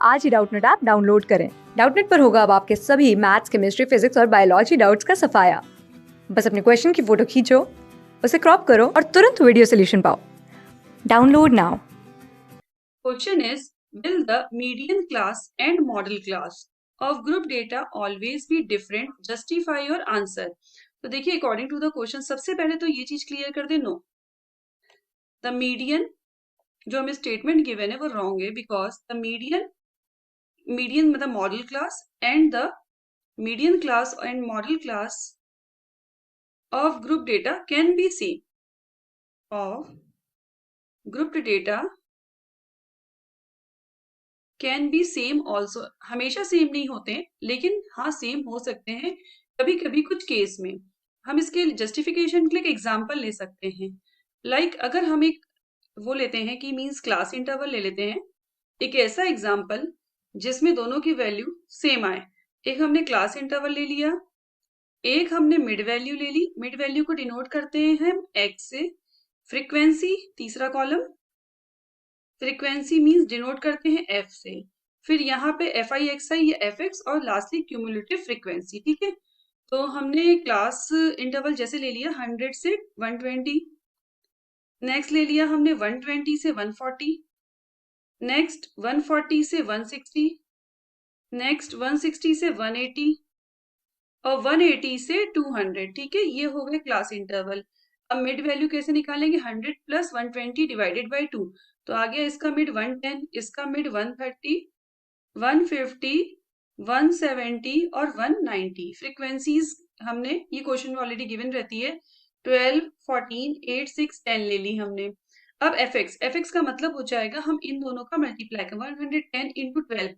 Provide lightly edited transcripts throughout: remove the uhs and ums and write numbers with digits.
आज ही Doubtnut app download करें। Doubtnut पर होगा अब आपके सभी मैथ्स, केमिस्ट्री, फिजिक्स और बायोलॉजी डाउट्स का सफाया। बस अपने क्वेश्चन की फोटो खींचो, उसे क्रॉप करो और तुरंत वीडियो सोल्यूशन पाओ। Download now. Question is, will the median class and model class of group data always be different? Justify your answer. तो देखिए अकॉर्डिंग टू द क्वेश्चन सबसे पहले तो ये चीज क्लियर कर दे, नो द मीडियन जो हमें स्टेटमेंट गिवन है वो रॉन्ग है, बिकॉज द मीडियन मतलब model class and the median class and model class of group data can be same of group data can be same also. हमेशा same नहीं होते हैं, लेकिन हाँ सेम हो सकते हैं कभी कभी कुछ केस में। हम इसके जस्टिफिकेशन के लिए एक एग्जाम्पल ले सकते हैं। लाइक अगर हम एक वो लेते हैं कि मीन्स क्लास इंटरवल ले लेते हैं, एक ऐसा एग्जाम्पल जिसमें दोनों की वैल्यू सेम आए। एक हमने क्लास इंटरवल ले लिया, एक हमने मिड वैल्यू ले ली। मिड वैल्यू को डिनोट करते हैं हम एक्स से। फ्रीक्वेंसी तीसरा कॉलम, फ्रीक्वेंसी मींस डिनोट करते हैं एफ से। फिर यहाँ पे एफ आई एक्स आई या एफ एक्स और लास्टली क्यूमुलेटिव फ्रीक्वेंसी। ठीक है, तो हमने क्लास इंटरवल जैसे ले लिया 100 से 120, नेक्स्ट ले लिया हमने 120 से 140, नेक्स्ट 140 से 160, नेक्स्ट 160 से 180 और 180 से 200। ठीक है, ये हो गए क्लास इंटरवल। अब मिड वैल्यू कैसे निकालेंगे? 100 प्लस 120 डिवाइडेड बाई 2। तो आ गया इसका मिड 110, इसका मिड 130, 150, 170 और 190। फ्रीक्वेंसीज हमने ये क्वेश्चन में ऑलरेडी गिवन रहती है, 12, 14, 8, 6, 10 ले ली हमने। अब एफ एक्स का मतलब हो जाएगा हम इन दोनों का मल्टीप्लाई करें 110 इंटू 12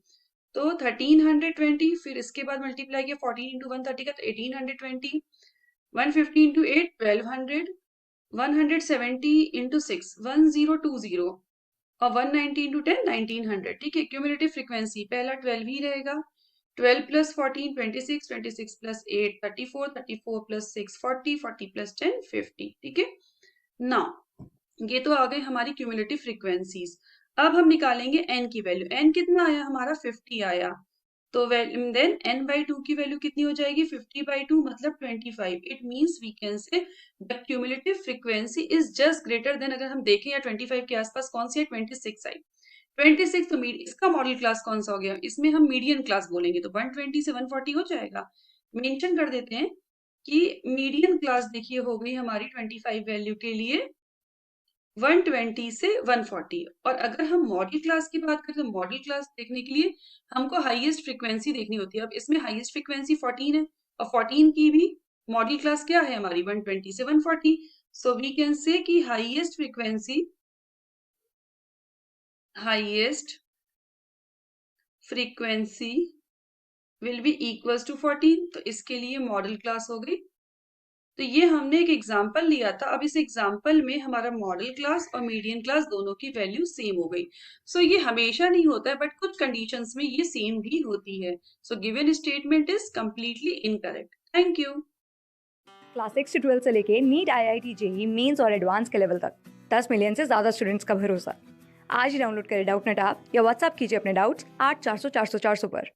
तो 1320, फिर इसके बाद मल्टीप्लाई किया 14 इंटू 130 का तो 1820, 150 इंटू 8 1200, 170 इंटू 6 1020 और 190 इंटू 10 1900। ठीक है, क्यूमुलेटिव फ्रीक्वेंसी पहला 12 ही रहेगा। 12 प्लस 14 26, 26 प्लस 8 34, 34 प्लस 6 40, 40 प्लस 10 50। ठीक है, नाउ ये तो आ गई हमारी क्यूमुलेटिव फ्रीक्वेंसीज। अब हम निकालेंगे एन की वैल्यू। एन कितना आया हमारा? 50 आया। तो देन n by 2 की वैल्यू कितनी हो जाएगी? 50 by 2 मतलब 25। It means we can say the cumulative frequency is just greater than, अगर हम देखें या 25 के आसपास कौन सी है? 26 आई। 26 तो इसका मॉडल क्लास कौन सा हो गया? इसमें हम मीडियन क्लास बोलेंगे तो 120 से 140 हो जाएगा। मेंशन कर देते हैं कि मीडियन क्लास देखिए हो गई हमारी 25 वैल्यू के लिए 120 से 140। और अगर हम मॉडल क्लास की बात करें तो मॉडल क्लास देखने के लिए हमको हाईएस्ट फ्रीक्वेंसी देखनी होती है। अब इसमें हाईएस्ट फ्रीक्वेंसी 14 है और 14 की भी मॉडल क्लास क्या है हमारी? 120 से 140। सो वी कैन से कि highest frequency will be equals to 14। तो इसके लिए मॉडल क्लास हो गई। तो ये हमने एक एग्जाम्पल लिया था। अब इस एग्जाम्पल में हमारा मॉडल क्लास और मीडियन क्लास दोनों की वैल्यू सेम हो गई। सो ये हमेशा नहीं होता है, बट कुछ कंडीशंस में ये सेम भी होती है। So given statement is completely incorrect. Thank you. Class 6 से 12 से लेके नीट, IIT, JEE मेंस और एडवांस के लेवल तक 10 मिलियन से ज्यादा स्टूडेंट्स का भरोसा। आज ही डाउनलोड करें डाउटनेट ऐप या व्हाट्सएप कीजिए अपने डाउट्स 8400 400 400 पर।